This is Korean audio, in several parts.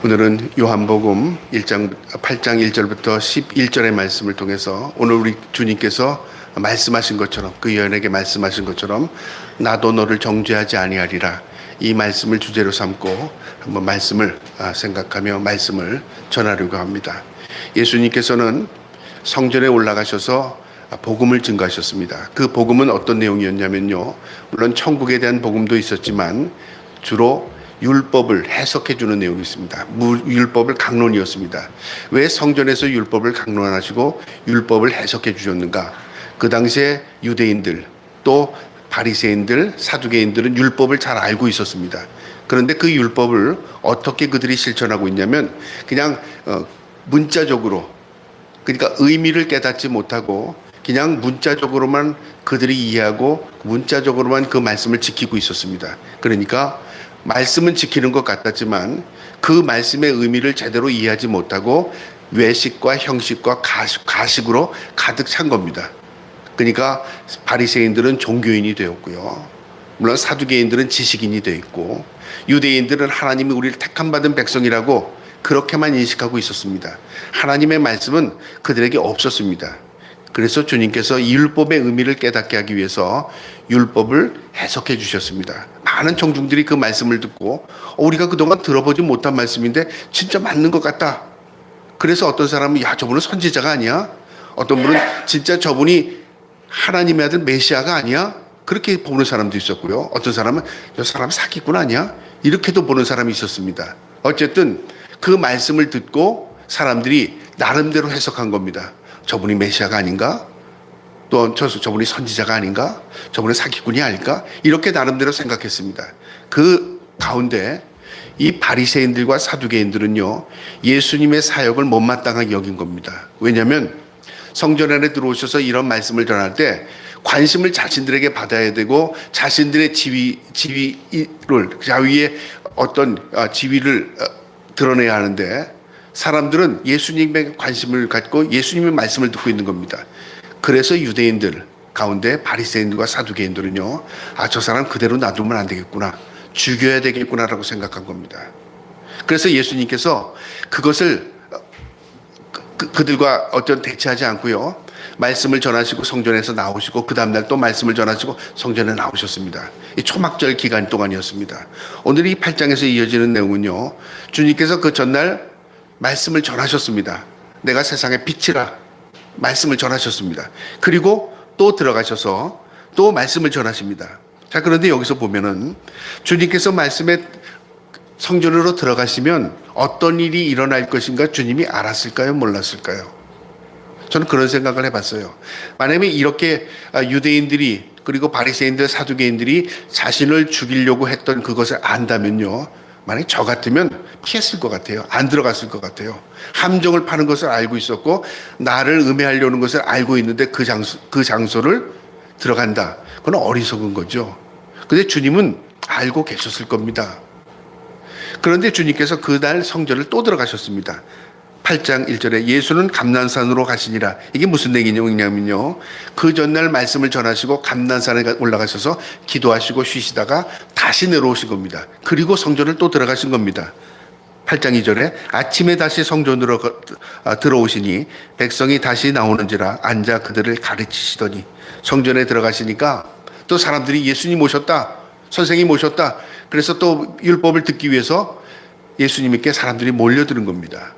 오늘은 요한복음 1장 8장 1절부터 11절의 말씀을 통해서 오늘 우리 주님께서 말씀하신 것처럼 그 여인에게 말씀하신 것처럼 나도 너를 정죄하지 아니하리라, 이 말씀을 주제로 삼고 한번 말씀을 생각하며 말씀을 전하려고 합니다. 예수님께서는 성전에 올라가셔서 복음을 증거하셨습니다. 그 복음은 어떤 내용이었냐면요, 물론 천국에 대한 복음도 있었지만 주로 율법을 해석해 주는 내용이 있습니다. 율법을 강론이었습니다. 왜 성전에서 율법을 강론하시고 율법을 해석해 주셨는가? 그 당시에 유대인들 또 바리새인들, 사두개인들은 율법을 잘 알고 있었습니다. 그런데 그 율법을 어떻게 그들이 실천하고 있냐면 그냥 문자적으로, 그러니까 의미를 깨닫지 못하고 그냥 문자적으로만 그들이 이해하고 문자적으로만 그 말씀을 지키고 있었습니다. 그러니까 말씀은 지키는 것 같았지만 그 말씀의 의미를 제대로 이해하지 못하고 외식과 형식과 가식으로 가득 찬 겁니다. 그러니까 바리새인들은 종교인이 되었고요, 물론 사두개인들은 지식인이 되어 있고, 유대인들은 하나님이 우리를 택함 받은 백성이라고 그렇게만 인식하고 있었습니다. 하나님의 말씀은 그들에게 없었습니다. 그래서 주님께서 이 율법의 의미를 깨닫게 하기 위해서 율법을 해석해 주셨습니다. 많은 청중들이 그 말씀을 듣고 우리가 그동안 들어보지 못한 말씀인데 진짜 맞는 것 같다. 그래서 어떤 사람은 야, 저분은 선지자가 아니야? 어떤 분은 진짜 저분이 하나님의 아들 메시아가 아니야? 그렇게 보는 사람도 있었고요. 어떤 사람은 저 사람 사기꾼 아니야? 이렇게도 보는 사람이 있었습니다. 어쨌든 그 말씀을 듣고 사람들이 나름대로 해석한 겁니다. 저분이 메시아가 아닌가? 또 저분이 선지자가 아닌가? 저분이 사기꾼이 아닐까? 이렇게 나름대로 생각했습니다. 그 가운데 이 바리새인들과 사두개인들은요, 예수님의 사역을 못마땅하게 여긴 겁니다. 왜냐하면 성전 안에 들어오셔서 이런 말씀을 전할 때 관심을 자신들에게 받아야 되고 자신들의 자위의 어떤 지위를 드러내야 하는데, 사람들은 예수님에 관심을 갖고 예수님의 말씀을 듣고 있는 겁니다. 그래서 유대인들 가운데 바리새인들과 사두개인들은요, 저 사람 그대로 놔두면 안 되겠구나, 죽여야 되겠구나라고 생각한 겁니다. 그래서 예수님께서 그것을 그들과 어떤 대치하지 않고요, 말씀을 전하시고 성전에서 나오시고 그 다음날 또 말씀을 전하시고 성전에 나오셨습니다. 이 초막절 기간 동안이었습니다. 오늘 이 8장에서 이어지는 내용은요, 주님께서 그 전날 말씀을 전하셨습니다. 내가 세상의 빛이라 말씀을 전하셨습니다. 그리고 또 들어가셔서 또 말씀을 전하십니다. 자, 그런데 여기서 보면은 주님께서 말씀에 성전으로 들어가시면 어떤 일이 일어날 것인가 주님이 알았을까요? 몰랐을까요? 저는 그런 생각을 해봤어요. 만약에 이렇게 유대인들이 그리고 바리새인들, 사두개인들이 자신을 죽이려고 했던 그것을 안다면요, 만약에 저 같으면 피했을 것 같아요. 안 들어갔을 것 같아요. 함정을 파는 것을 알고 있었고 나를 음해하려는 것을 알고 있는데 그 장소를 들어간다. 그건 어리석은 거죠. 근데 주님은 알고 계셨을 겁니다. 그런데 주님께서 그날 성전을 또 들어가셨습니다. 8장 1절에 예수는 감난산으로 가시니라. 이게 무슨 얘기냐면요, 그 전날 말씀을 전하시고 감난산에 올라가셔서 기도하시고 쉬시다가 다시 내려오신 겁니다. 그리고 성전을 또 들어가신 겁니다. 8장 2절에 아침에 다시 성전으로 들어오시니 백성이 다시 나오는지라 앉아 그들을 가르치시더니, 성전에 들어가시니까 또 사람들이 예수님 오셨다, 선생님 오셨다, 그래서 또 율법을 듣기 위해서 예수님께 사람들이 몰려드는 겁니다.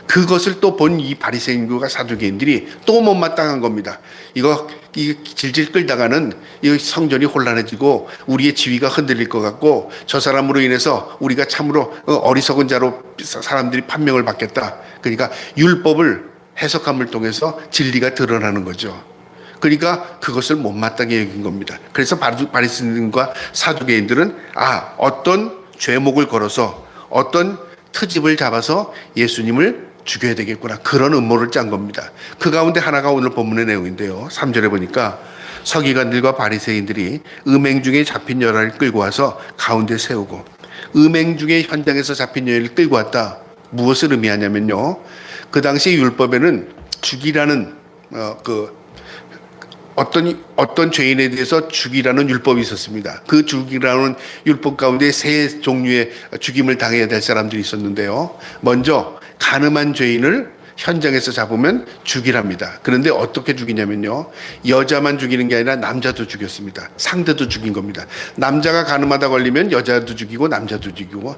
그것을 또 본 이 바리새인과 사두개인들이 또 못마땅한 겁니다. 이거 질질 끌다가는 이 성전이 혼란해지고 우리의 지위가 흔들릴 것 같고 저 사람으로 인해서 우리가 참으로 어리석은 자로 사람들이 판명을 받겠다. 그러니까 율법을 해석함을 통해서 진리가 드러나는 거죠. 그러니까 그것을 못마땅하게 여긴 겁니다. 그래서 바리새인과 사두개인들은 어떤 죄목을 걸어서 어떤 트집을 잡아서 예수님을 죽여야 되겠구나, 그런 음모를 짠 겁니다. 그 가운데 하나가 오늘 본문의 내용인데요, 3절에 보니까 서기관들과 바리새인들이 음행 중에 잡힌 여인을 끌고 와서 가운데 세우고, 음행 중에 현장에서 잡힌 여인을 끌고 왔다. 무엇을 의미하냐면요, 그 당시 율법에는 죽이라는 어떤 죄인에 대해서 죽이라는 율법이 있었습니다. 그 죽이라는 율법 가운데 세 종류의 죽임을 당해야 될 사람들이 있었는데요. 먼저 간음한 죄인을 현장에서 잡으면 죽이랍니다. 그런데 어떻게 죽이냐면요, 여자만 죽이는 게 아니라 남자도 죽였습니다. 상대도 죽인 겁니다. 남자가 간음하다 걸리면 여자도 죽이고 남자도 죽이고,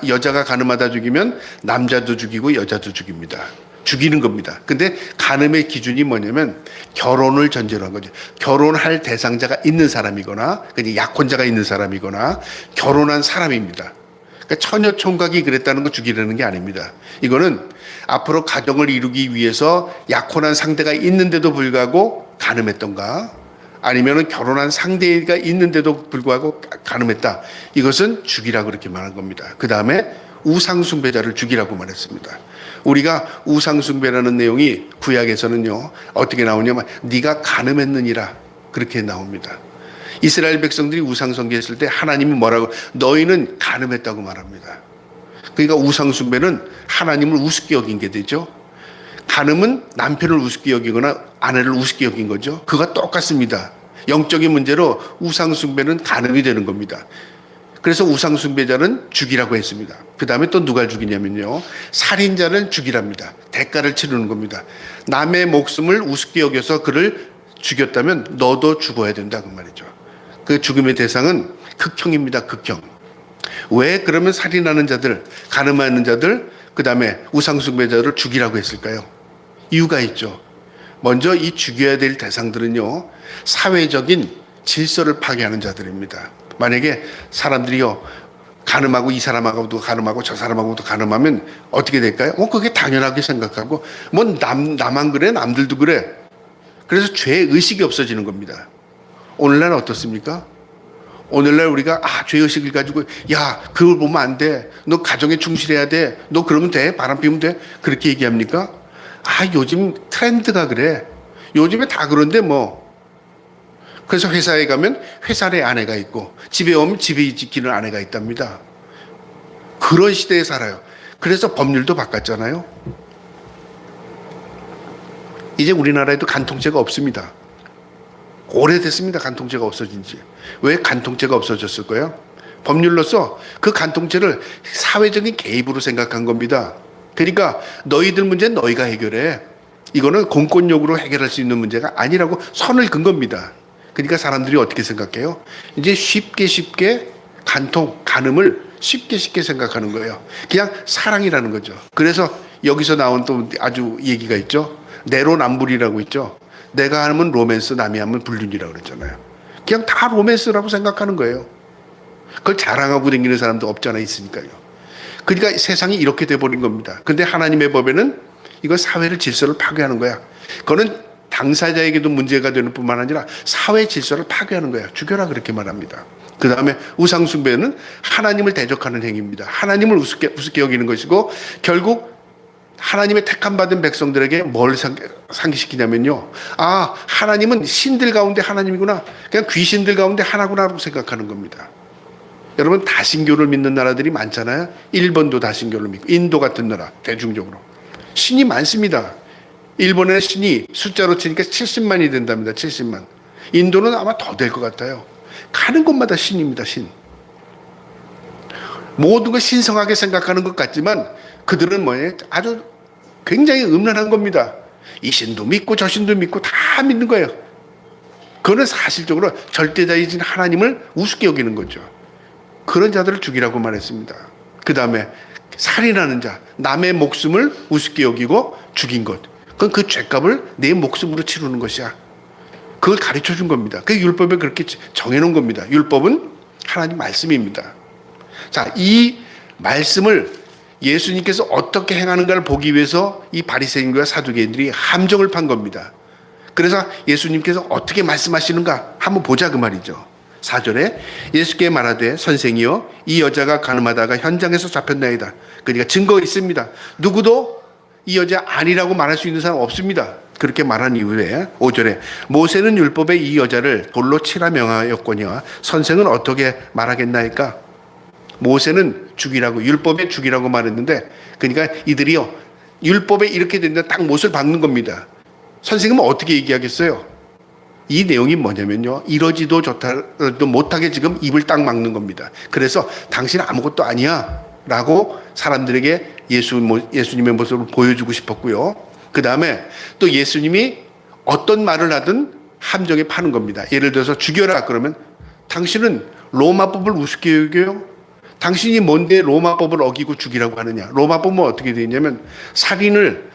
여자가 간음하다 죽이면 남자도 죽이고 여자도 죽입니다. 죽이는 겁니다. 근데 간음의 기준이 뭐냐면 결혼을 전제로 한 거죠. 결혼할 대상자가 있는 사람이거나 그냥 약혼자가 있는 사람이거나 결혼한 사람입니다. 그러니까 처녀 총각이 그랬다는 거 죽이려는 게 아닙니다. 이거는 앞으로 가정을 이루기 위해서 약혼한 상대가 있는데도 불구하고 간음했던가, 아니면은 결혼한 상대가 있는데도 불구하고 간음했다, 이것은 죽이라고 그렇게 말한 겁니다. 그 다음에 우상숭배자를 죽이라고 말했습니다. 우리가 우상숭배라는 내용이 구약에서는요 어떻게 나오냐면 네가 간음했느니라 그렇게 나옵니다. 이스라엘 백성들이 우상숭배했을 때 하나님이 뭐라고, 너희는 간음했다고 말합니다. 그러니까 우상숭배는 하나님을 우습게 여긴 게 되죠. 간음은 남편을 우습게 여기거나 아내를 우습게 여긴 거죠. 그거 똑같습니다. 영적인 문제로 우상숭배는 간음이 되는 겁니다. 그래서 우상숭배자는 죽이라고 했습니다. 그 다음에 또 누가 죽이냐면요, 살인자는 죽이랍니다. 대가를 치르는 겁니다. 남의 목숨을 우습게 여겨서 그를 죽였다면 너도 죽어야 된다 그 말이죠. 그 죽음의 대상은 극형입니다. 극형. 왜 그러면 살인하는 자들, 간음하는 자들, 그 다음에 우상숭배자를 죽이라고 했을까요? 이유가 있죠. 먼저 이 죽여야 될 대상들은요, 사회적인 질서를 파괴하는 자들입니다. 만약에 사람들이요 간음하고 이 사람하고도 간음하고 저 사람하고도 간음하면 어떻게 될까요? 그게 당연하게 생각하고 나만 그래, 남들도 그래. 그래서 죄 의식이 없어지는 겁니다. 오늘날 어떻습니까? 오늘날 우리가 죄 의식을 가지고 야 그걸 보면 안 돼, 너 가정에 충실해야 돼, 너 그러면 돼, 바람 피우면 돼, 그렇게 얘기합니까? 요즘 트렌드가 그래, 요즘에 다 그런데 뭐. 그래서 회사에 가면 회사 내 아내가 있고 집에 오면 집에 지키는 아내가 있답니다. 그런 시대에 살아요. 그래서 법률도 바꿨잖아요. 이제 우리나라에도 간통죄가 없습니다. 오래됐습니다. 간통죄가 없어진 지. 왜 간통죄가 없어졌을 거예요? 법률로서 그 간통죄를 사회적인 개입으로 생각한 겁니다. 그러니까 너희들 문제는 너희가 해결해, 이거는 공권력으로 해결할 수 있는 문제가 아니라고 선을 긋은 겁니다. 그러니까 사람들이 어떻게 생각해요? 이제 쉽게 간음을 쉽게 생각하는 거예요. 그냥 사랑이라는 거죠. 그래서 여기서 나온 또 아주 얘기가 있죠. 내로남불이라고 있죠. 내가 하면 로맨스, 남이 하면 불륜이라고 그랬잖아요. 그냥 다 로맨스라고 생각하는 거예요. 그걸 자랑하고 다니는 사람도 없잖아, 있으니까요. 그러니까 세상이 이렇게 돼버린 겁니다. 근데 하나님의 법에는 이거 사회를 질서를 파괴하는 거야. 그거는 당사자에게도 문제가 되는 뿐만 아니라 사회 질서를 파괴하는 거야. 죽여라 그렇게 말합니다. 그 다음에 우상숭배는 하나님을 대적하는 행위입니다. 하나님을 우습게 여기는 것이고, 결국 하나님의 택함 받은 백성들에게 뭘 상기시키냐면요, 하나님은 신들 가운데 하나님이구나, 그냥 귀신들 가운데 하나구나라고 생각하는 겁니다. 여러분, 다신교를 믿는 나라들이 많잖아요. 일본도 다신교를 믿고, 인도 같은 나라 대중적으로 신이 많습니다. 일본의 신이 숫자로 치니까 70만이 된답니다. 70만. 인도는 아마 더 될 것 같아요. 가는 곳마다 신입니다. 신. 모든 걸 신성하게 생각하는 것 같지만 그들은 아주 굉장히 음란한 겁니다. 이 신도 믿고 저 신도 믿고 다 믿는 거예요. 그거는 사실적으로 절대자이신 하나님을 우습게 여기는 거죠. 그런 자들을 죽이라고 말했습니다. 그 다음에 살인하는 자, 남의 목숨을 우습게 여기고 죽인 것, 그건 그 죄값을 내 목숨으로 치르는 것이야. 그걸 가르쳐 준 겁니다. 그 율법에 그렇게 정해놓은 겁니다. 율법은 하나님 말씀입니다. 자, 이 말씀을 예수님께서 어떻게 행하는가를 보기 위해서 이 바리새인과 사두개인들이 함정을 판 겁니다. 그래서 예수님께서 어떻게 말씀하시는가 한번 보자 그 말이죠. 4절에 예수께 말하되 선생이여 이 여자가 간음하다가 현장에서 잡혔나이다. 그러니까 증거가 있습니다. 누구도 이 여자 아니라고 말할 수 있는 사람 없습니다. 그렇게 말한 이후에 5절에 모세는 율법에 이 여자를 돌로 치라 명하였거니와 선생은 어떻게 말하겠나이까. 모세는 죽이라고, 율법에 죽이라고 말했는데, 그러니까 이들이요 율법에 이렇게 된다 딱 못을 박는 겁니다. 선생님은 어떻게 얘기하겠어요? 이 내용이 뭐냐면요. 이러지도 좋다도 못하게 지금 입을 딱 막는 겁니다. 그래서 당신은 아무것도 아니야 라고 사람들에게 예수님의 모습을 보여주고 싶었고요. 그 다음에 또 예수님이 어떤 말을 하든 함정에 파는 겁니다. 예를 들어서 죽여라 그러면 당신은 로마법을 우습게 여겨요? 당신이 뭔데 로마법을 어기고 죽이라고 하느냐? 로마법은 어떻게 되어 있냐면 살인을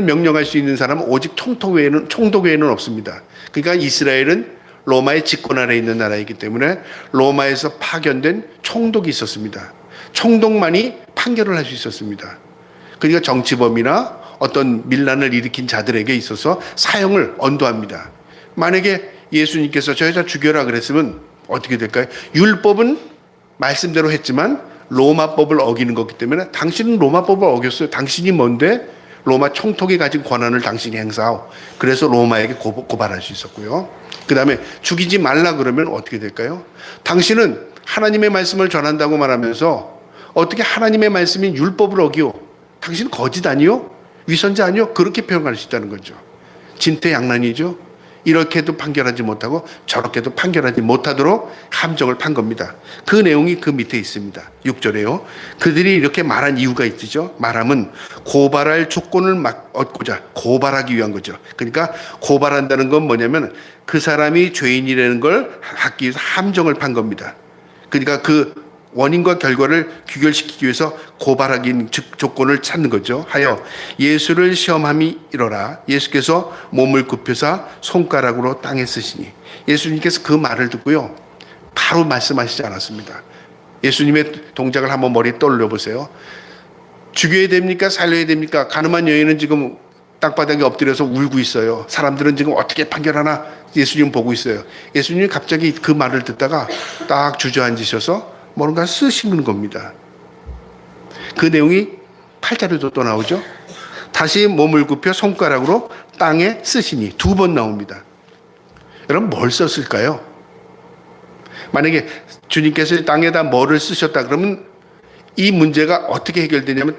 명령할 수 있는 사람은 오직 총독 외에는 없습니다. 그러니까 이스라엘은 로마의 집권 아래에 있는 나라이기 때문에 로마에서 파견된 총독이 있었습니다. 총독만이 판결을 할 수 있었습니다. 그러니까 정치범이나 어떤 밀란을 일으킨 자들에게 있어서 사형을 언도합니다. 만약에 예수님께서 저 여자 죽여라 그랬으면 어떻게 될까요? 율법은 말씀대로 했지만 로마법을 어기는 거기 때문에 당신은 로마법을 어겼어요. 당신이 뭔데? 로마 총독이 가진 권한을 당신이 행사하고 그래서 로마에게 고발할 수 있었고요. 그 다음에 죽이지 말라 그러면 어떻게 될까요? 당신은 하나님의 말씀을 전한다고 말하면서 어떻게 하나님의 말씀인 율법을 어기요? 당신은 거짓 아니요? 위선자 아니요? 그렇게 표현할 수 있다는 거죠. 진퇴양난이죠. 이렇게도 판결하지 못하고 저렇게도 판결하지 못하도록 함정을 판 겁니다. 그 내용이 그 밑에 있습니다. 6절에요. 그들이 이렇게 말한 이유가 있죠. 말함은 고발할 조건을 얻고자 고발하기 위한 거죠. 그러니까 고발한다는 건 뭐냐면 그 사람이 죄인이라는 걸 하기 위해서 함정을 판 겁니다. 그러니까 그 원인과 결과를 귀결시키기 위해서 고발하기 조건을 찾는 거죠. 하여 예수를 시험함이 이러라. 예수께서 몸을 굽혀서 손가락으로 땅에 쓰시니. 예수님께서 그 말을 듣고요. 바로 말씀하시지 않았습니다. 예수님의 동작을 한번 머리에 떠올려 보세요. 죽여야 됩니까? 살려야 됩니까? 가늠한 여인은 지금 땅바닥에 엎드려서 울고 있어요. 사람들은 지금 어떻게 판결하나 예수님 보고 있어요. 예수님이 갑자기 그 말을 듣다가 딱 주저앉으셔서 뭔가 쓰시는 겁니다. 그 내용이 8절에도 또 나오죠. 다시 몸을 굽혀 손가락으로 땅에 쓰시니 2번 나옵니다. 여러분 뭘 썼을까요? 만약에 주님께서 땅에다 뭐를 쓰셨다 그러면 이 문제가 어떻게 해결되냐면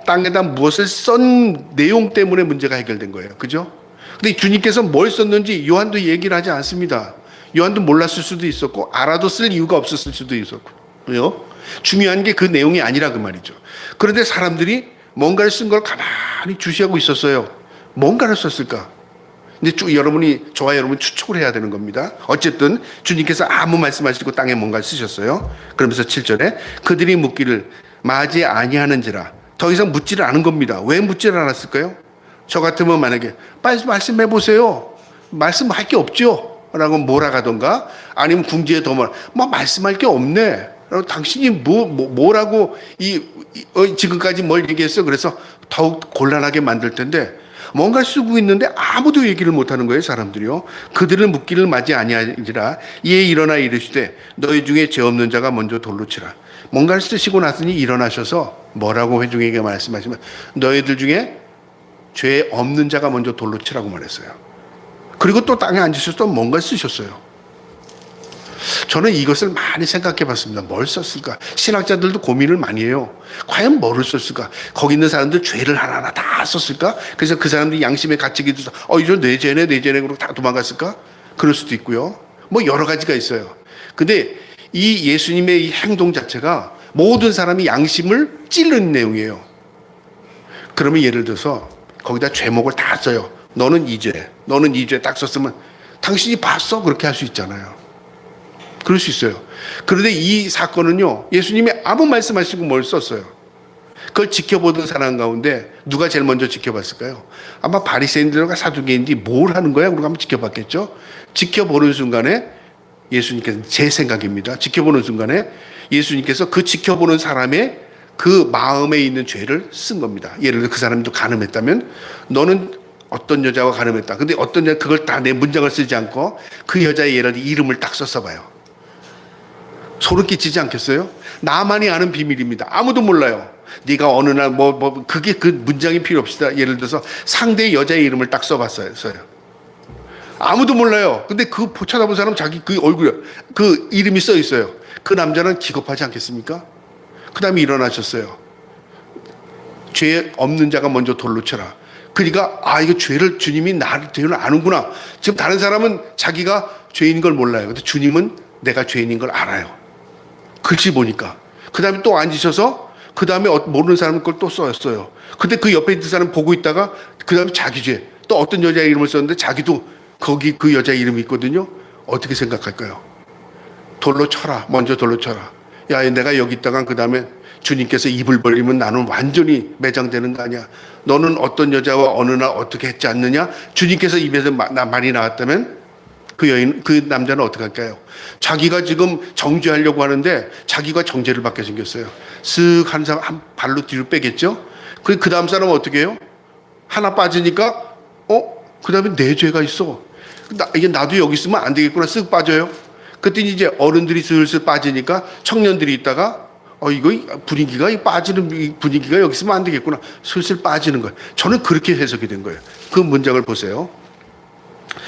땅에다 무엇을 쓴 내용 때문에 문제가 해결된 거예요. 그죠? 근데 주님께서 뭘 썼는지 요한도 얘기를 하지 않습니다. 요한도 몰랐을 수도 있었고 알아도 쓸 이유가 없었을 수도 있었고 왜요? 중요한 게 그 내용이 아니라 그 말이죠. 그런데 사람들이 뭔가를 쓴 걸 가만히 주시하고 있었어요. 뭔가를 썼을까? 근데 저와 여러분 추측을 해야 되는 겁니다. 어쨌든 주님께서 아무 말씀하시고 땅에 뭔가를 쓰셨어요. 그러면서 7절에 그들이 묻기를 마지 아니하는지라 더 이상 묻지를 않은 겁니다. 왜 묻지를 않았을까요? 저 같으면 만약에 빨리 말씀해 보세요. 말씀할 게 없죠. 라고 몰아가던가 아니면 궁지에 더 말씀할 게 없네. 당신이 뭐라고 지금까지 뭘 얘기했어? 그래서 더욱 곤란하게 만들 텐데 뭔가 쓰고 있는데 아무도 얘기를 못하는 거예요. 사람들이요. 그들을 묻기를 마지 아니하니라 이에 일어나 이르시되 너희 중에 죄 없는 자가 먼저 돌로 치라. 뭔가를 쓰시고 났으니 일어나셔서 뭐라고 회중에게 말씀하시면 너희들 중에 죄 없는 자가 먼저 돌로 치라고 말했어요. 그리고 또 땅에 앉으셔서 또 뭔가를 쓰셨어요. 저는 이것을 많이 생각해 봤습니다. 뭘 썼을까? 신학자들도 고민을 많이 해요. 과연 뭐를 썼을까? 거기 있는 사람들 죄를 하나하나 다 썼을까? 그래서 그 사람들이 양심에 갇히게 돼서 이거 내 죄네 그러고 다 도망갔을까? 그럴 수도 있고요. 여러 가지가 있어요. 근데 이 예수님의 이 행동 자체가 모든 사람이 양심을 찌르는 내용이에요. 그러면 예를 들어서 거기다 죄목을 다 써요. 너는 이 죄 딱 썼으면 당신이 봤어? 그렇게 할 수 있잖아요. 그럴 수 있어요. 그런데 이 사건은요, 예수님이 아무 말씀하시고 뭘 썼어요. 그걸 지켜보던 사람 가운데 누가 제일 먼저 지켜봤을까요? 아마 바리새인들과 사두개인들이 뭘 하는 거야? 그러고 한번 지켜봤겠죠? 지켜보는 순간에 예수님께서 제 생각입니다. 지켜보는 순간에 예수님께서 그 지켜보는 사람의 그 마음에 있는 죄를 쓴 겁니다. 예를 들어 그 사람도 간음했다면 너는 어떤 여자와 간음했다. 근데 어떤 여자 그걸 다 내 문장을 쓰지 않고 그 여자의 예를 들어 이름을 딱 써서 봐요. 소름 끼치지 않겠어요? 나만이 아는 비밀입니다. 아무도 몰라요. 네가 어느 날 그게 그 문장이 필요 없시다. 예를 들어서 상대의 여자의 이름을 딱 써봤어요. 아무도 몰라요. 근데 그 쳐다본 사람 자기 그 얼굴에 그 이름이 써 있어요. 그 남자는 기겁하지 않겠습니까? 그 다음에 일어나셨어요. 죄 없는 자가 먼저 돌로 쳐라. 그러니까 이거 죄를 주님이 나를 죄를 아는구나. 지금 다른 사람은 자기가 죄인인 걸 몰라요. 근데 주님은 내가 죄인인 걸 알아요. 글씨 보니까. 그 다음에 또 앉으셔서 그 다음에 모르는 사람 걸 또 썼어요. 근데 그 옆에 있는 사람 보고 있다가 그 다음에 자기 죄. 또 어떤 여자 이름을 썼는데 자기도 거기 그 여자 이름이 있거든요. 어떻게 생각할까요? 돌로 쳐라. 먼저 돌로 쳐라. 야, 내가 여기 있다가 그 다음에 주님께서 입을 벌리면 나는 완전히 매장되는 거 아니야. 너는 어떤 여자와 어느 날 어떻게 했지 않느냐. 주님께서 입에서 말이 나왔다면 그 남자는 어떻게 할까요? 자기가 지금 정죄하려고 하는데 자기가 정죄를 받게 생겼어요. 쓱 한 사람 한 발로 뒤로 빼겠죠. 그 다음 사람은 어떻게 해요? 하나 빠지니까 그 다음에 내 죄가 있어. 이게 나도 여기 있으면 안 되겠구나. 쓱 빠져요. 그랬더니 이제 어른들이 슬슬 빠지니까 청년들이 있다가 이거 분위기가 빠지는 분위기가 여기 있으면 안 되겠구나. 슬슬 빠지는 거예요. 저는 그렇게 해석이 된 거예요. 그 문장을 보세요.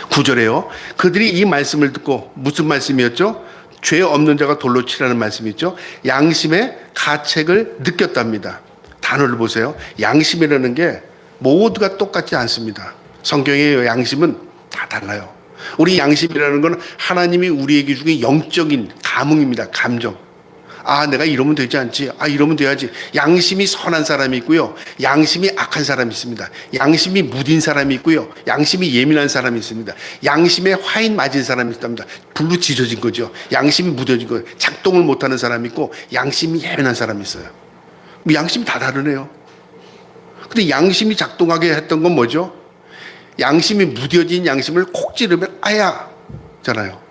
9절에요. 그들이 이 말씀을 듣고 무슨 말씀이었죠? 죄 없는 자가 돌로 치라는 말씀이 있죠. 양심의 가책을 느꼈답니다. 단어를 보세요. 양심이라는 게 모두가 똑같지 않습니다. 성경의 양심은 다 달라요. 우리 양심이라는 건 하나님이 우리에게 주신 영적인 감흥입니다. 감정. 내가 이러면 되지 않지. 이러면 돼야지. 양심이 선한 사람이 있고요. 양심이 악한 사람이 있습니다. 양심이 무딘 사람이 있고요. 양심이 예민한 사람이 있습니다. 양심에 화인 맞은 사람이 있답니다. 불로 지져진 거죠. 양심이 무뎌진 거예요. 작동을 못하는 사람이 있고 양심이 예민한 사람이 있어요. 양심이 다 다르네요. 근데 양심이 작동하게 했던 건 뭐죠? 양심이 무뎌진 양심을 콕 찌르면 잖아요.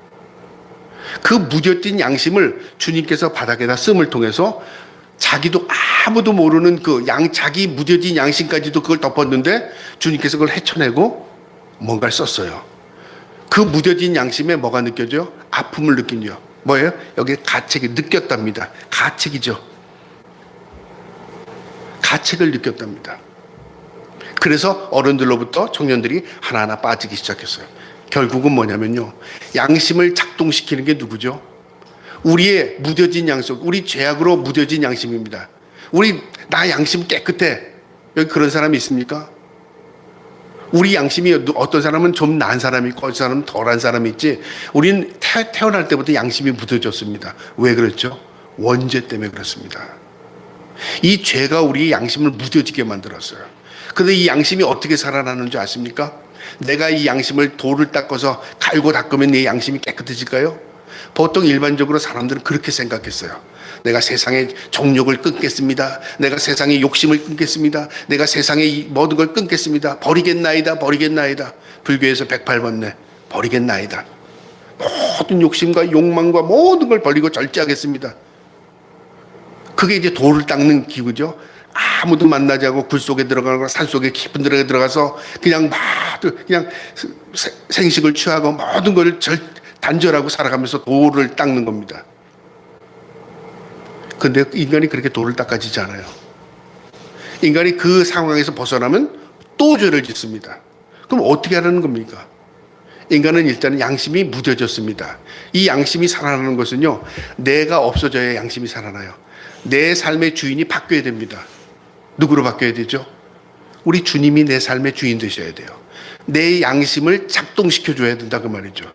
그 무뎌진 양심을 주님께서 바닥에다 씀을 통해서 자기도 아무도 모르는 자기 무뎌진 양심까지도 그걸 덮었는데 주님께서 그걸 헤쳐내고 뭔가를 썼어요. 그 무뎌진 양심에 뭐가 느껴져요? 아픔을 느낀죠. 뭐예요? 여기 가책이 느꼈답니다. 가책이죠. 가책을 느꼈답니다. 그래서 어른들로부터 청년들이 하나하나 빠지기 시작했어요. 결국은 뭐냐면요. 양심을 작동시키는 게 누구죠? 우리의 무뎌진 양심, 우리 죄악으로 무뎌진 양심입니다. 나 양심 깨끗해. 여기 그런 사람이 있습니까? 우리 양심이 어떤 사람은 좀 나은 사람이 있고 어떤 사람은 덜한 사람이 있지. 우리는 태어날 때부터 양심이 묻어졌습니다. 왜 그렇죠? 원죄 때문에 그렇습니다. 이 죄가 우리 양심을 무뎌지게 만들었어요. 그런데 이 양심이 어떻게 살아나는 줄 아십니까? 내가 이 양심을 돌을 닦아서 갈고 닦으면 내 양심이 깨끗해질까요? 보통 일반적으로 사람들은 그렇게 생각했어요. 내가 세상의 정욕을 끊겠습니다. 내가 세상의 욕심을 끊겠습니다. 내가 세상의 모든 걸 끊겠습니다. 버리겠나이다. 불교에서 108번네. 버리겠나이다. 모든 욕심과 욕망과 모든 걸 버리고 절제하겠습니다. 그게 이제 돌을 닦는 기구죠. 아무도 만나지 않고 굴 속에 들어가거나 산 속에 깊은 데에 들어가서 그냥 생식을 취하고 모든 걸 단절하고 살아가면서 돌을 닦는 겁니다. 그런데 인간이 그렇게 돌을 닦아지지 않아요. 인간이 그 상황에서 벗어나면 또 죄를 짓습니다. 그럼 어떻게 하라는 겁니까? 인간은 일단은 양심이 무뎌졌습니다. 이 양심이 살아나는 것은요, 내가 없어져야 양심이 살아나요. 내 삶의 주인이 바뀌어야 됩니다. 누구로 바뀌어야 되죠? 우리 주님이 내 삶의 주인 되셔야 돼요. 내 양심을 작동시켜줘야 된다 그 말이죠.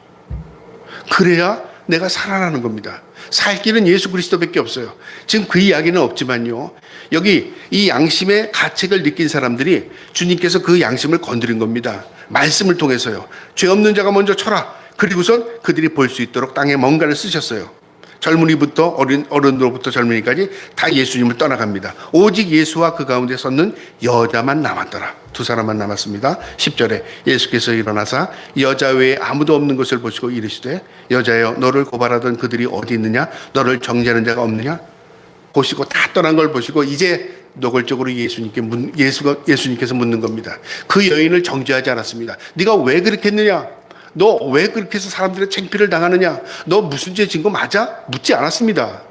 그래야 내가 살아나는 겁니다. 살 길은 예수 그리스도밖에 없어요. 지금 그 이야기는 없지만요. 여기 이 양심의 가책을 느낀 사람들이 주님께서 그 양심을 건드린 겁니다. 말씀을 통해서요. 죄 없는 자가 먼저 쳐라. 그리고선 그들이 볼 수 있도록 땅에 뭔가를 쓰셨어요. 젊은이부터 어른으로부터 젊은이까지 다 예수님을 떠나갑니다. 오직 예수와 그 가운데 섰는 여자만 남았더라. 두 사람만 남았습니다. 10절에 예수께서 일어나사 여자 외에 아무도 없는 것을 보시고 이르시되 여자여 너를 고발하던 그들이 어디 있느냐? 너를 정죄하는 자가 없느냐? 보시고 다 떠난 걸 보시고 이제 노골적으로 예수님께서 묻는 겁니다. 그 여인을 정죄하지 않았습니다. 네가 왜 그렇게 했느냐? 너 왜 그렇게 해서 사람들의 창피를 당하느냐? 너 무슨 죄 진 거 맞아? 묻지 않았습니다.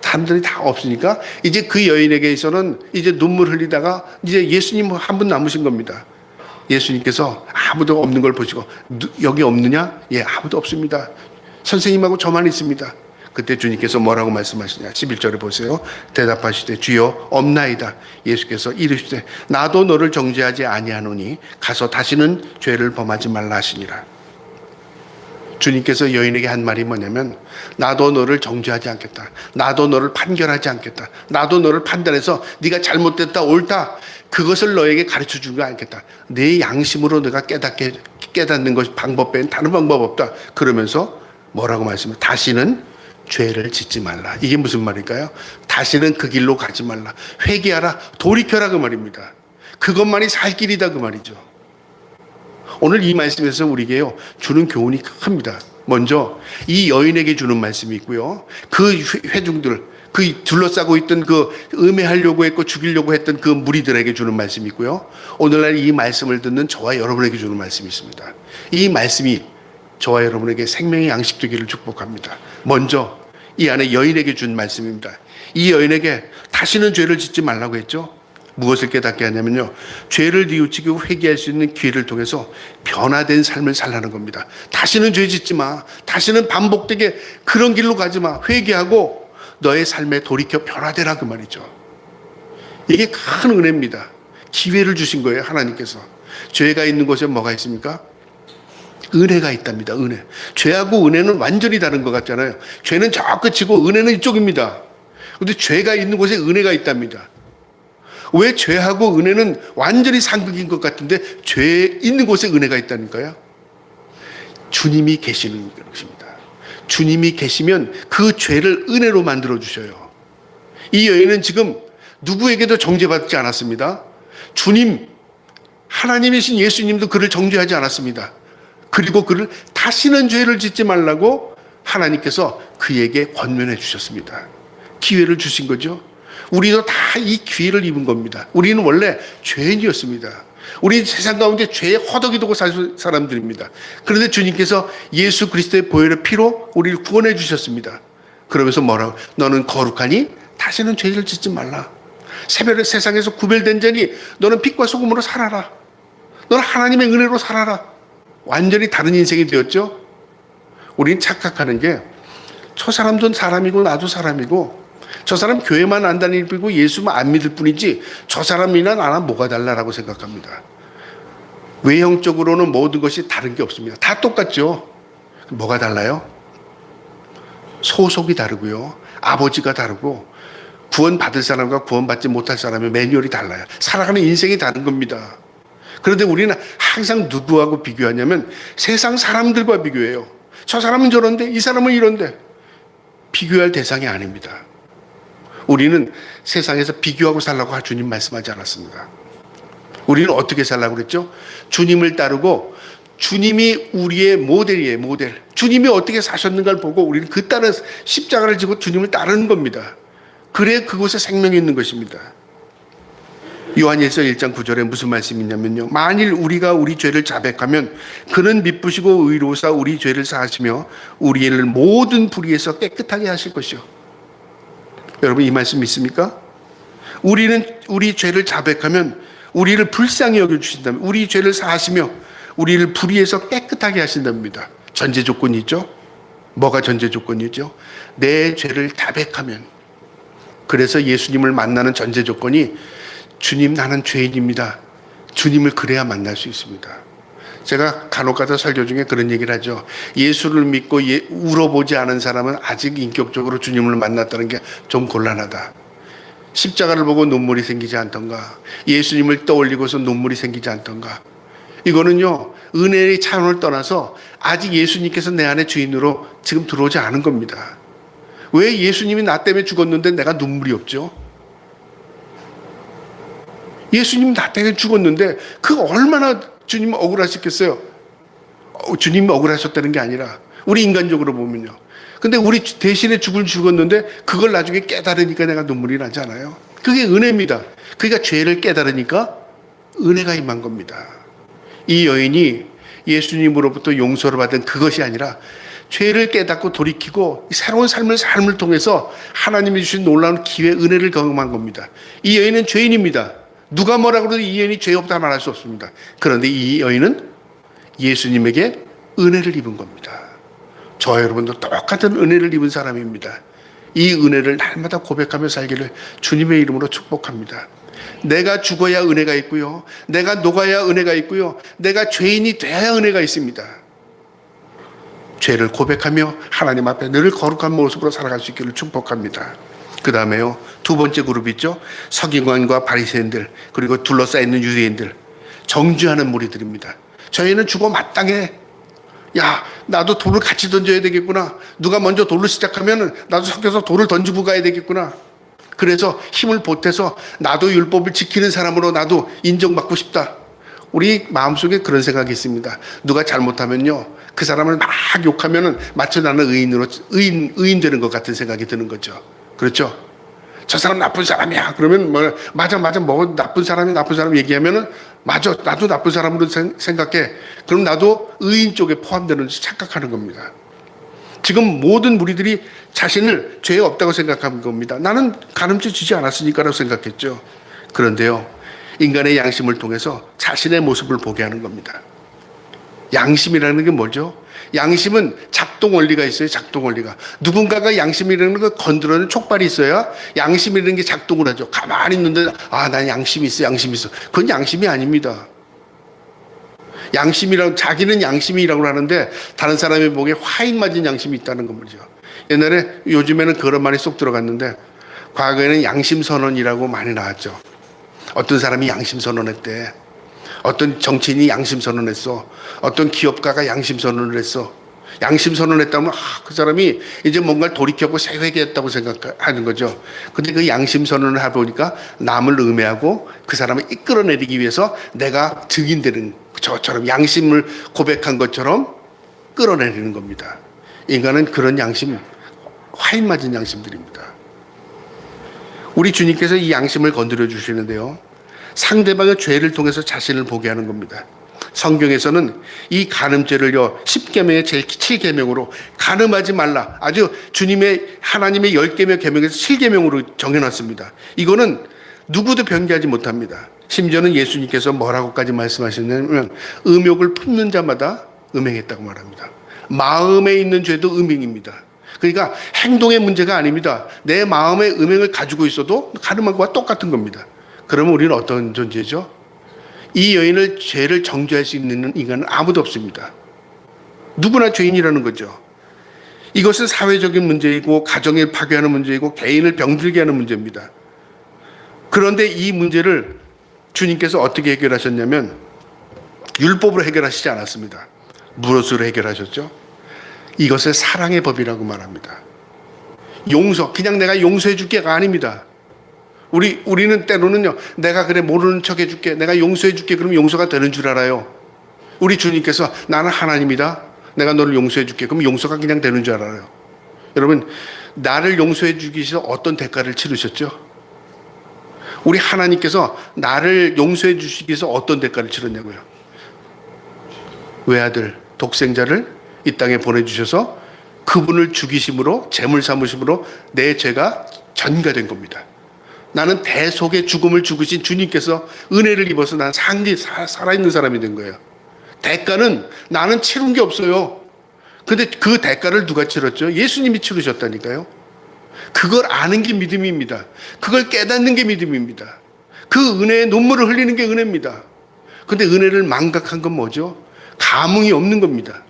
사람들이 다 없으니까 이제 그 여인에게서는 이제 눈물 흘리다가 이제 예수님 한 분 남으신 겁니다. 예수님께서 아무도 없는 걸 보시고 여기 없느냐? 예, 아무도 없습니다. 선생님하고 저만 있습니다. 그때 주님께서 뭐라고 말씀하시냐? 11절에 보세요. 대답하시되 주여 없나이다. 예수께서 이르시되 나도 너를 정죄하지 아니하노니 가서 다시는 죄를 범하지 말라 하시니라. 주님께서 여인에게 한 말이 뭐냐면 나도 너를 정죄하지 않겠다. 나도 너를 판결하지 않겠다. 나도 너를 판단해서 네가 잘못됐다 옳다 그것을 너에게 가르쳐 주지 않겠다. 내 양심으로 내가 깨닫는 것이 방법 외엔 다른 방법 없다. 그러면서 뭐라고 말씀해? 다시는 죄를 짓지 말라. 이게 무슨 말일까요? 다시는 그 길로 가지 말라. 회개하라. 돌이켜라 그 말입니다. 그것만이 살 길이다 그 말이죠. 오늘 이 말씀에서 우리에게요 주는 교훈이 큽니다. 먼저 이 여인에게 주는 말씀이 있고요. 그 회중들, 그 둘러싸고 있던 그 음해하려고 했고 죽이려고 했던 그 무리들에게 주는 말씀이 있고요. 오늘날 이 말씀을 듣는 저와 여러분에게 주는 말씀이 있습니다. 이 말씀이 저와 여러분에게 생명의 양식 되기를 축복합니다. 먼저 이 안에 여인에게 준 말씀입니다. 이 여인에게 다시는 죄를 짓지 말라고 했죠. 무엇을 깨닫게 하냐면요, 죄를 뉘우치고 회개할 수 있는 기회를 통해서 변화된 삶을 살라는 겁니다. 다시는 죄 짓지 마. 다시는 반복되게 그런 길로 가지 마. 회개하고 너의 삶에 돌이켜 변화되라 그 말이죠. 이게 큰 은혜입니다. 기회를 주신 거예요, 하나님께서. 죄가 있는 곳에 뭐가 있습니까? 은혜가 있답니다. 은혜. 죄하고 은혜는 완전히 다른 것 같잖아요. 죄는 저 끝이고 은혜는 이쪽입니다. 그런데 죄가 있는 곳에 은혜가 있답니다. 왜 죄하고 은혜는 완전히 상극인 것 같은데 죄 있는 곳에 은혜가 있다니까요? 주님이 계시는 것입니다. 주님이 계시면 그 죄를 은혜로 만들어 주셔요. 이 여인은 지금 누구에게도 정죄받지 않았습니다. 주님, 하나님이신 예수님도 그를 정죄하지 않았습니다. 그리고 그를 다시는 죄를 짓지 말라고 하나님께서 그에게 권면해 주셨습니다. 기회를 주신 거죠. 우리도 다 이 기회를 입은 겁니다. 우리는 원래 죄인이었습니다. 우리 세상 가운데 죄에 허덕이 되고 살 사람들입니다. 그런데 주님께서 예수 그리스도의 보혈의 피로 우리를 구원해 주셨습니다. 그러면서 뭐라고? 너는 거룩하니 다시는 죄를 짓지 말라. 새벽에 세상에서 구별된 자니 너는 빛과 소금으로 살아라. 너는 하나님의 은혜로 살아라. 완전히 다른 인생이 되었죠. 우리는 착각하는 게 저 사람도 사람이고 나도 사람이고 저 사람 교회만 안 다니고 예수만 안 믿을 뿐이지 저 사람이나 나나 뭐가 달라라고 생각합니다. 외형적으로는 모든 것이 다른 게 없습니다. 다 똑같죠. 뭐가 달라요? 소속이 다르고요. 아버지가 다르고 구원받을 사람과 구원받지 못할 사람의 매뉴얼이 달라요. 살아가는 인생이 다른 겁니다. 그런데 우리는 항상 누구하고 비교하냐면 세상 사람들과 비교해요. 저 사람은 저런데 이 사람은 이런데 비교할 대상이 아닙니다. 우리는 세상에서 비교하고 살라고 주님 말씀하지 않았습니다. 우리는 어떻게 살라고 그랬죠? 주님을 따르고 주님이 우리의 모델이에요. 모델. 주님이 어떻게 사셨는가를 보고 우리는 그 따른 십자가를 지고 주님을 따르는 겁니다. 그래 그곳에 생명이 있는 것입니다. 요한일서 1장 9절에 무슨 말씀이 있냐면요, 만일 우리가 우리 죄를 자백하면 그는 미쁘시고 의로우사 우리 죄를 사하시며 우리를 모든 불의에서 깨끗하게 하실 것이요. 여러분 이 말씀 믿습니까? 우리는 우리 죄를 자백하면 우리를 불쌍히 여겨주신다면 우리 죄를 사하시며 우리를 불의에서 깨끗하게 하신답니다. 전제 조건이 있죠. 뭐가 전제 조건이죠? 내 죄를 자백하면. 그래서 예수님을 만나는 전제 조건이 주님 나는 죄인입니다. 주님을 그래야 만날 수 있습니다. 제가 간혹가다 설교 중에 그런 얘기를 하죠. 예수를 믿고 울어보지 않은 사람은 아직 인격적으로 주님을 만났다는 게 좀 곤란하다. 십자가를 보고 눈물이 생기지 않던가 예수님을 떠올리고서 눈물이 생기지 않던가 이거는요 은혜의 차원을 떠나서 아직 예수님께서 내 안에 주인으로 지금 들어오지 않은 겁니다. 왜 예수님이 나 때문에 죽었는데 내가 눈물이 없죠? 예수님 나 때문에 죽었는데 그거 얼마나 주님 억울하셨겠어요? 주님이 억울하셨다는 게 아니라 우리 인간적으로 보면요. 근데 우리 대신에 죽었는데 그걸 나중에 깨달으니까 내가 눈물이 나잖아요. 그게 은혜입니다. 그러니까 죄를 깨달으니까 은혜가 임한 겁니다. 이 여인이 예수님으로부터 용서를 받은 그것이 아니라 죄를 깨닫고 돌이키고 새로운 삶을 통해서 하나님이 주신 놀라운 기회, 은혜를 경험한 겁니다. 이 여인은 죄인입니다. 누가 뭐라 그래도 이 여인이 죄 없다 말할 수 없습니다. 그런데 이 여인은 예수님에게 은혜를 입은 겁니다. 저와 여러분도 똑같은 은혜를 입은 사람입니다. 이 은혜를 날마다 고백하며 살기를 주님의 이름으로 축복합니다. 내가 죽어야 은혜가 있고요. 내가 녹아야 은혜가 있고요. 내가 죄인이 돼야 은혜가 있습니다. 죄를 고백하며 하나님 앞에 늘 거룩한 모습으로 살아갈 수 있기를 축복합니다. 그 다음에요, 두 번째 그룹 있죠. 서기관과 바리새인들, 그리고 둘러싸여 있는 유대인들, 정죄하는 무리들입니다. 저희는 죽어 마땅해. 야, 나도 돌을 같이 던져야 되겠구나. 누가 먼저 돌로 시작하면 나도 섞여서 돌을 던지고 가야 되겠구나. 그래서 힘을 보태서 나도 율법을 지키는 사람으로 나도 인정받고 싶다. 우리 마음속에 그런 생각이 있습니다. 누가 잘못하면요, 그 사람을 막 욕하면은 마치 나는 의인 되는 것 같은 생각이 드는 거죠. 그렇죠? 저 사람 나쁜 사람이야. 그러면 맞아 뭐 나쁜 사람 얘기하면은 맞아, 나도 나쁜 사람으로 생각해. 그럼 나도 의인 쪽에 포함되는지 착각하는 겁니다. 지금 모든 무리들이 자신을 죄 없다고 생각한 겁니다. 나는 간음죄 지지 않았으니까라고 생각했죠. 그런데요, 인간의 양심을 통해서 자신의 모습을 보게 하는 겁니다. 양심이라는 게 뭐죠? 양심은 작동 원리가 있어요. 작동 원리가. 누군가가 양심이라는 걸 건드려는 촉발이 있어야 양심이라는 게 작동을 하죠. 가만히 있는데 난 양심이 있어. 그건 양심이 아닙니다. 양심이라고, 자기는 양심이라고 하는데 다른 사람의 목에 화인 맞은 양심이 있다는 거죠. 옛날에, 요즘에는 그런 말이 쏙 들어갔는데 과거에는 양심선언이라고 많이 나왔죠. 어떤 사람이 양심선언했대. 어떤 정치인이 양심선언했어. 어떤 기업가가 양심선언을 했어. 양심선언했다면 그 사람이 이제 뭔가를 돌이켜보고 새 회개했다고 생각하는 거죠. 근데 그 양심선언을 해보니까 남을 음해하고 그 사람을 이끌어내리기 위해서 내가 증인되는, 저처럼 양심을 고백한 것처럼 끌어내리는 겁니다. 인간은 그런 양심, 화인 맞은 양심들입니다. 우리 주님께서 이 양심을 건드려 주시는데요, 상대방의 죄를 통해서 자신을 보게 하는 겁니다. 성경에서는 이 간음죄를요, 10계명의 제일 7계명으로 간음하지 말라, 아주 주님의, 하나님의 10계명 계명에서 7계명으로 정해놨습니다. 이거는 누구도 변개하지 못합니다. 심지어는 예수님께서 뭐라고까지 말씀하셨냐면 음욕을 품는 자마다 음행했다고 말합니다. 마음에 있는 죄도 음행입니다. 그러니까 행동의 문제가 아닙니다. 내 마음의 음행을 가지고 있어도 간음한 것과 똑같은 겁니다. 그러면 우리는 어떤 존재죠? 이 여인을, 죄를 정죄할 수 있는 인간은 아무도 없습니다. 누구나 죄인이라는 거죠. 이것은 사회적인 문제이고 가정을 파괴하는 문제이고 개인을 병들게 하는 문제입니다. 그런데 이 문제를 주님께서 어떻게 해결하셨냐면 율법으로 해결하시지 않았습니다. 무엇으로 해결하셨죠? 이것을 사랑의 법이라고 말합니다. 용서, 그냥 내가 용서해 줄게가 아닙니다. 우리는 때로는요, 내가 그래 모르는 척 해줄게, 내가 용서해 줄게, 그럼 용서가 되는 줄 알아요. 우리 주님께서 나는 하나님이다, 내가 너를 용서해 줄게, 그럼 용서가 그냥 되는 줄 알아요. 여러분, 나를 용서해 주기 위해서 어떤 대가를 치르셨죠? 우리 하나님께서 나를 용서해 주시기 위해서 어떤 대가를 치렀냐고요? 외아들, 독생자를 이 땅에 보내주셔서 그분을 죽이심으로, 제물 삼으심으로 내 죄가 전가된 겁니다. 나는 대속의 죽음을 죽으신 주님께서 은혜를 입어서 난 살아있는 사람이 된 거예요. 대가는 나는 치른 게 없어요. 근데 그 대가를 누가 치렀죠? 예수님이 치르셨다니까요. 그걸 아는 게 믿음입니다. 그걸 깨닫는 게 믿음입니다. 그 은혜의 눈물을 흘리는 게 은혜입니다. 근데 은혜를 망각한 건 뭐죠? 감흥이 없는 겁니다.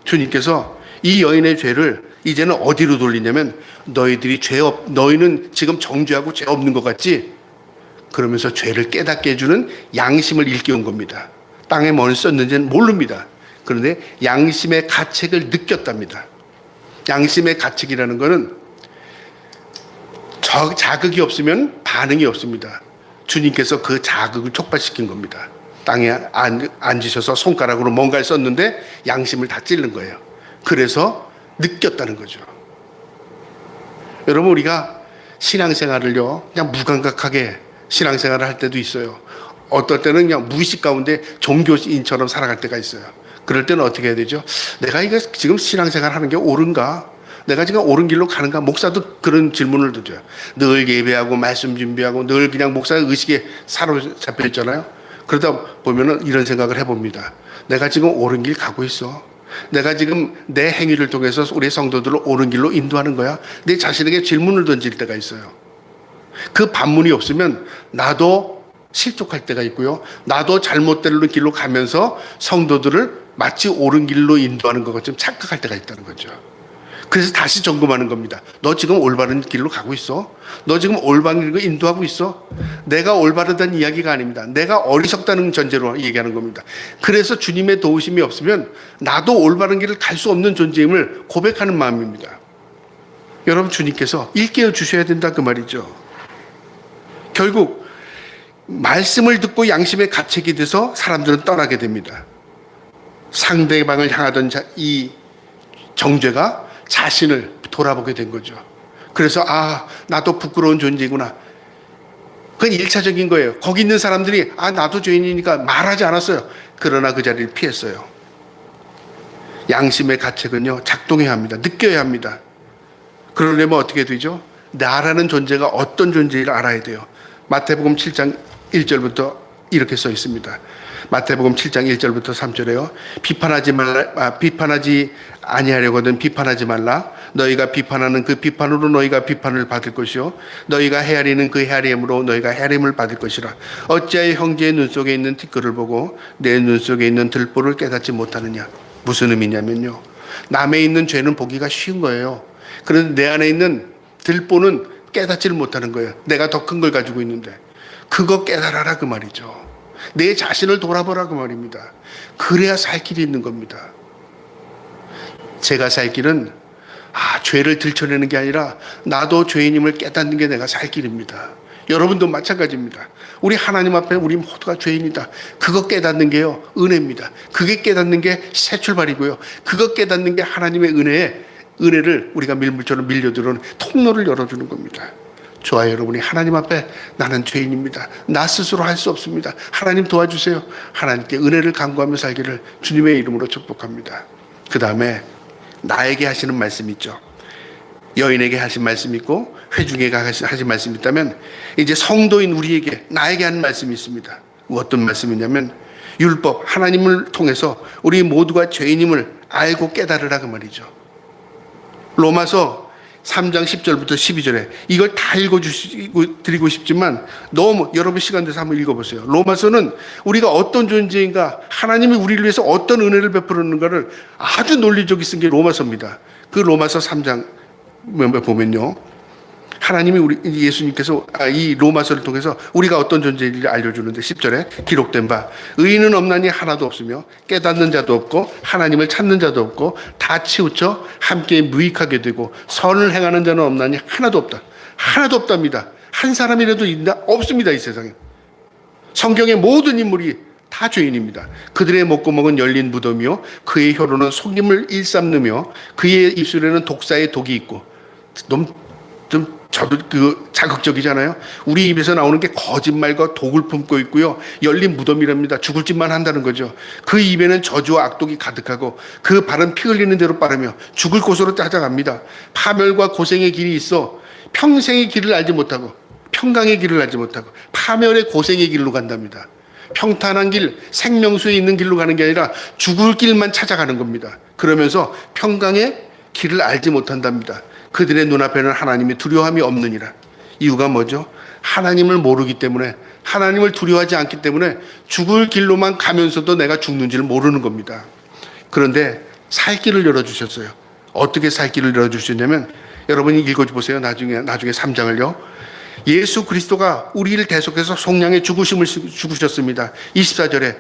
주님께서 이 여인의 죄를 이제는 어디로 돌리냐면, 너희는 지금 정죄하고 죄 없는 것 같지? 그러면서 죄를 깨닫게 해주는 양심을 일깨운 겁니다. 땅에 뭘 썼는지는 모릅니다. 그런데 양심의 가책을 느꼈답니다. 양심의 가책이라는 것은 자극이 없으면 반응이 없습니다. 주님께서 그 자극을 촉발시킨 겁니다. 땅에 앉으셔서 손가락으로 뭔가를 썼는데 양심을 다 찔른 거예요. 그래서 느꼈다는 거죠. 여러분, 우리가 신앙생활을요, 그냥 무감각하게 신앙생활을 할 때도 있어요. 어떨 때는 그냥 무의식 가운데 종교인처럼 살아갈 때가 있어요. 그럴 때는 어떻게 해야 되죠? 내가 이거 지금 신앙생활 하는 게 옳은가? 내가 지금 옳은 길로 가는가? 목사도 그런 질문을 드려요. 늘 예배하고 말씀 준비하고 늘 그냥 목사 의식에 사로잡혀 있잖아요. 그러다 보면은 이런 생각을 해봅니다. 내가 지금 옳은 길 가고 있어. 내가 지금 내 행위를 통해서 우리 성도들을 옳은 길로 인도하는 거야? 내 자신에게 질문을 던질 때가 있어요. 그 반문이 없으면 나도 실족할 때가 있고요. 나도 잘못된 길로 가면서 성도들을 마치 옳은 길로 인도하는 것 것처럼 착각할 때가 있다는 거죠. 그래서 다시 점검하는 겁니다. 너 지금 올바른 길로 가고 있어? 너 지금 올바른 길로 인도하고 있어? 내가 올바르다는 이야기가 아닙니다. 내가 어리석다는 전제로 얘기하는 겁니다. 그래서 주님의 도우심이 없으면 나도 올바른 길을 갈 수 없는 존재임을 고백하는 마음입니다. 여러분, 주님께서 일깨워 주셔야 된다 그 말이죠. 결국 말씀을 듣고 양심의 가책이 돼서 사람들은 떠나게 됩니다. 상대방을 향하던 이 정죄가 자신을 돌아보게 된 거죠. 그래서 나도 부끄러운 존재구나. 그건 1차적인 거예요. 거기 있는 사람들이 나도 죄인이니까 말하지 않았어요. 그러나 그 자리를 피했어요. 양심의 가책은요, 작동해야 합니다. 느껴야 합니다. 그러려면 어떻게 되죠? 나라는 존재가 어떤 존재를 알아야 돼요. 마태복음 7장 1절부터 이렇게 써 있습니다. 마태복음 7장 1절부터 3절에요. 비판하지 아니하려거든 비판하지 말라. 너희가 비판하는 그 비판으로 너희가 비판을 받을 것이요, 너희가 헤아리는 그 헤아림으로 너희가 헤아림을 받을 것이라. 어찌하여 형제의 눈 속에 있는 티끌을 보고 내 눈 속에 있는 들보를 깨닫지 못하느냐. 무슨 의미냐면요, 남에 있는 죄는 보기가 쉬운 거예요. 그런데 내 안에 있는 들보는 깨닫지를 못하는 거예요. 내가 더 큰 걸 가지고 있는데. 그거 깨달아라 그 말이죠. 내 자신을 돌아보라 그 말입니다. 그래야 살 길이 있는 겁니다. 제가 살 길은 죄를 들춰내는 게 아니라 나도 죄인임을 깨닫는 게 내가 살 길입니다. 여러분도 마찬가지입니다. 우리 하나님 앞에 우리 모두가 죄인이다. 그거 깨닫는 게요, 은혜입니다. 그게 깨닫는 게 새 출발이고요. 그거 깨닫는 게 하나님의 은혜를 우리가 밀물처럼 밀려들어오는 통로를 열어주는 겁니다. 좋아요, 여러분이 하나님 앞에 나는 죄인입니다. 나 스스로 할 수 없습니다. 하나님 도와주세요. 하나님께 은혜를 간구하며 살기를 주님의 이름으로 축복합니다. 그 다음에 나에게 하시는 말씀이 있죠. 여인에게 하신 말씀이 있고 회중에게 하신 말씀이 있다면, 이제 성도인 우리에게, 나에게 하는 말씀이 있습니다. 어떤 말씀이냐면, 율법, 하나님을 통해서 우리 모두가 죄인임을 알고 깨달으라 그 말이죠. 로마서 3장 10절부터 12절에 이걸 다 읽어드리고 싶지만 너무 여러분 시간 돼서 한번 읽어보세요. 로마서는 우리가 어떤 존재인가, 하나님이 우리를 위해서 어떤 은혜를 베풀었는가를 아주 논리적이 쓴 게 로마서입니다. 그 로마서 3장 보면요, 하나님이 예수님께서 이 로마서를 통해서 우리가 어떤 존재인지 알려주는데, 10절에 기록된 바 의인은 없나니 하나도 없으며 깨닫는 자도 없고 하나님을 찾는 자도 없고 다 치우쳐 함께 무익하게 되고 선을 행하는 자는 없나니 하나도 없다. 하나도 없답니다. 한 사람이라도 있나? 없습니다. 이 세상에. 성경의 모든 인물이 다 죄인입니다. 그들의 목구멍은 열린 무덤이요 그의 혀로는 속임을 일삼느며 그의 입술에는 독사의 독이 있고. 저도 자극적이잖아요. 우리 입에서 나오는 게 거짓말과 독을 품고 있고요, 열린 무덤이랍니다. 죽을 짓만 한다는 거죠. 그 입에는 저주와 악독이 가득하고 그 발은 피 흘리는 대로 빠르며 죽을 곳으로 찾아갑니다. 파멸과 고생의 길이 있어 평생의 길을 알지 못하고 평강의 길을 알지 못하고 파멸의 고생의 길로 간답니다. 평탄한 길, 생명수에 있는 길로 가는 게 아니라 죽을 길만 찾아가는 겁니다. 그러면서 평강의 길을 알지 못한답니다. 그들의 눈앞에는 하나님이 두려움이 없느니라. 이유가 뭐죠? 하나님을 모르기 때문에, 하나님을 두려워하지 않기 때문에 죽을 길로만 가면서도 내가 죽는지를 모르는 겁니다. 그런데 살 길을 열어주셨어요. 어떻게 살 길을 열어주셨냐면, 여러분이 읽어보세요. 나중에 3장을요. 예수 그리스도가 우리를 대속해서 속량의 죽으심을 죽으셨습니다. 24절에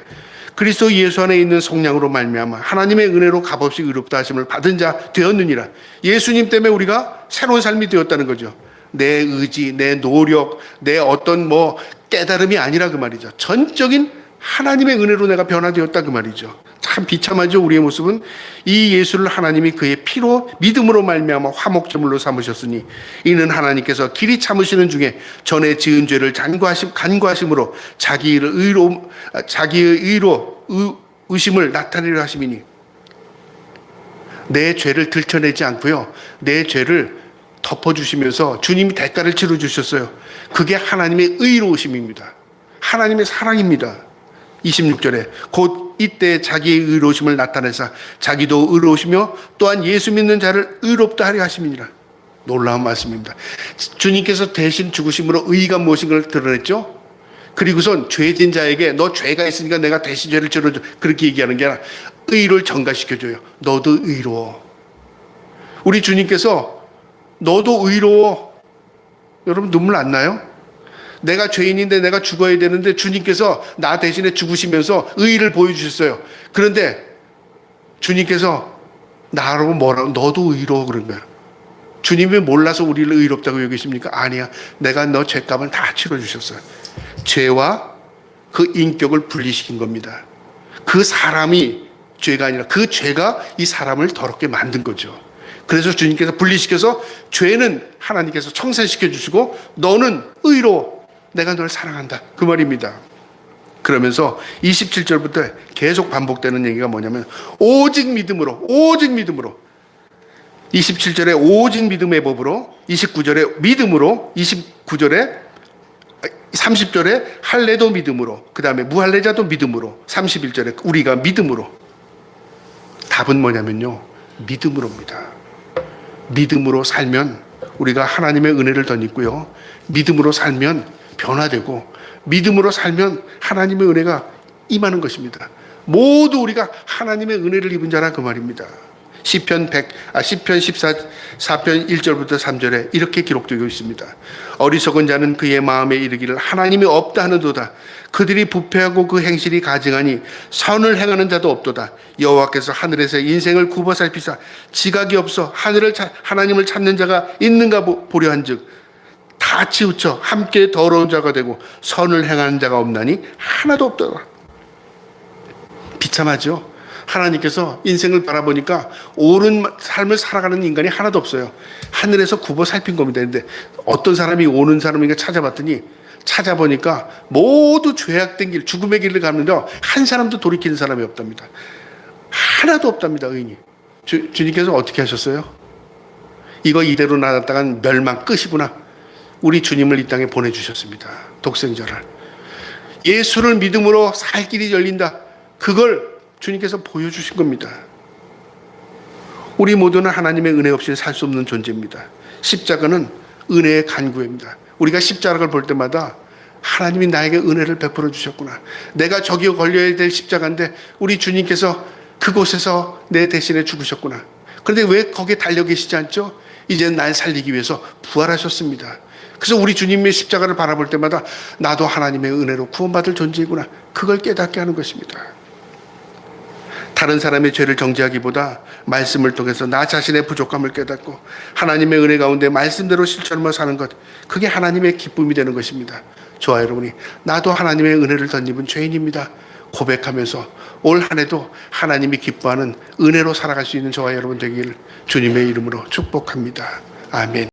그리스도 예수 안에 있는 속량으로 말미암아 하나님의 은혜로 값없이 의롭다 하심을 받은 자 되었느니라. 예수님 때문에 우리가 새로운 삶이 되었다는 거죠. 내 의지, 내 노력, 내 어떤 깨달음이 아니라 그 말이죠. 전적인 하나님의 은혜로 내가 변화되었다 그 말이죠. 참 비참하죠. 우리의 모습은. 이 예수를 하나님이 그의 피로 믿음으로 말미암아 화목제물로 삼으셨으니 이는 하나님께서 길이 참으시는 중에 전에 지은 죄를 간구하심으로 자기의 의심을 나타내려 하심이니. 내 죄를 들춰내지 않고요, 내 죄를 덮어주시면서 주님이 대가를 치러주셨어요. 그게 하나님의 의로우심입니다. 하나님의 사랑입니다. 26절에 곧 이때 자기의 의로우심을 나타내사 자기도 의로우시며 또한 예수 믿는 자를 의롭다 하려 하심이니라. 놀라운 말씀입니다. 주님께서 대신 죽으심으로 의가 무엇인가를 드러냈죠. 그리고선 죄진 자에게 너 죄가 있으니까 내가 대신 죄를 지어줘, 그렇게 얘기하는 게 아니라 의를 전가시켜줘요. 너도 의로워. 우리 주님께서 너도 의로워. 여러분 눈물 안 나요? 내가 죄인인데 내가 죽어야 되는데 주님께서 나 대신에 죽으시면서 의를 보여주셨어요. 그런데 주님께서 나라고 뭐라고 너도 의로워 그런 거야. 주님이 몰라서 우리를 의롭다고 여기십니까? 아니야. 내가 너 죄값을 다 치러주셨어요. 죄와 그 인격을 분리시킨 겁니다. 그 사람이 죄가 아니라 그 죄가 이 사람을 더럽게 만든 거죠. 그래서 주님께서 분리시켜서 죄는 하나님께서 청산시켜 주시고 너는 의로워. 내가 너를 사랑한다. 그 말입니다. 그러면서 27절부터 계속 반복되는 얘기가 뭐냐면 오직 믿음으로 27절에 오직 믿음의 법으로 29절에 믿음으로 29절에 30절에 할례도 믿음으로 그 다음에 무할례자도 믿음으로 31절에 우리가 믿음으로 답은 뭐냐면요 믿음으로입니다. 믿음으로 살면 우리가 하나님의 은혜를 덧입고요 믿음으로 살면 변화되고 믿음으로 살면 하나님의 은혜가 임하는 것입니다. 모두 우리가 하나님의 은혜를 입은 자라 그 말입니다. 시편 14편 1절부터 3절에 이렇게 기록되고 있습니다. 어리석은 자는 그의 마음에 이르기를 하나님이 없다 하는도다. 그들이 부패하고 그 행실이 가증하니 선을 행하는 자도 없도다. 여호와께서 하늘에서 인생을 굽어 살피사 지각이 없어 하나님을 찾는 자가 있는가 보려 한즉 다 치우쳐 함께 더러운 자가 되고 선을 행하는 자가 없나니 하나도 없도다. 비참하죠. 하나님께서 인생을 바라보니까 옳은 삶을 살아가는 인간이 하나도 없어요. 하늘에서 굽어 살핀 겁니다. 근데 어떤 사람이 오는 사람인가 찾아보니까 모두 죄악된 길, 죽음의 길을 가는데 한 사람도 돌이키는 사람이 없답니다. 하나도 없답니다. 의인이. 주님께서 어떻게 하셨어요? 이거 이대로 놔뒀다간 멸망 끝이구나. 우리 주님을 이 땅에 보내주셨습니다. 독생자를. 예수를 믿음으로 살 길이 열린다. 그걸 주님께서 보여주신 겁니다. 우리 모두는 하나님의 은혜 없이는 살 수 없는 존재입니다. 십자가는 은혜의 간구입니다. 우리가 십자가를 볼 때마다 하나님이 나에게 은혜를 베풀어 주셨구나. 내가 저기 걸려야 될 십자가인데 우리 주님께서 그곳에서 내 대신에 죽으셨구나. 그런데 왜 거기에 달려 계시지 않죠? 이제 날 살리기 위해서 부활하셨습니다. 그래서 우리 주님의 십자가를 바라볼 때마다 나도 하나님의 은혜로 구원받을 존재이구나. 그걸 깨닫게 하는 것입니다. 다른 사람의 죄를 정죄하기보다 말씀을 통해서 나 자신의 부족함을 깨닫고 하나님의 은혜 가운데 말씀대로 실천하며 사는 것, 그게 하나님의 기쁨이 되는 것입니다. 저와 여러분이 나도 하나님의 은혜를 덧입은 죄인입니다 고백하면서 올 한 해도 하나님이 기뻐하는 은혜로 살아갈 수 있는 저와 여러분 되길 주님의 이름으로 축복합니다. 아멘.